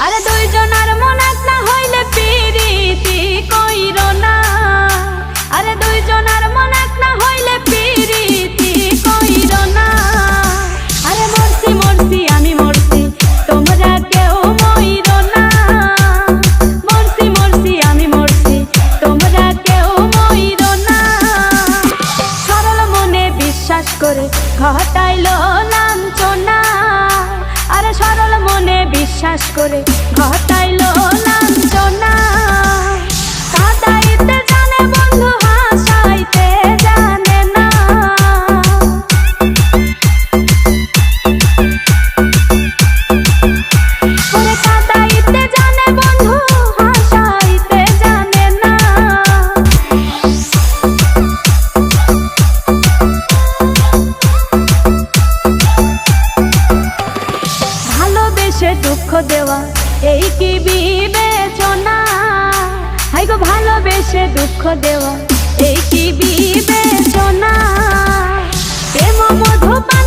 আরে দুইজনের মন এক না হইলে পিরিতি কইরো না। আরে দুইজনের মন এক না হইলে পিরিতি কইরো না। আরে মরছি মরছি আমি মরছি তোমরা কেউ মইরো না। মরছি মরছি আমি মরছি তোমরা কেউ মইরো না। সরল মনে বিশ্বাস করে ঘটাইলো লাঞ্ছনা। আরে সরল মনে বিশ্বাস করে ঘটাইলো লাঞ্ছনা। কাঁদাইতে জানে বন্ধু হাসাইতে জানে না। ওরে কাঁদাইতে জানে বন্ধু হাসাইতে জানে না। ভালোবেসে দুঃখ দেওয়া এই কি বিবেচনা। হাই গো ভালোবেসে দুঃখ দেওয়া এই কি বিবেচনা। প্রেম মধুপান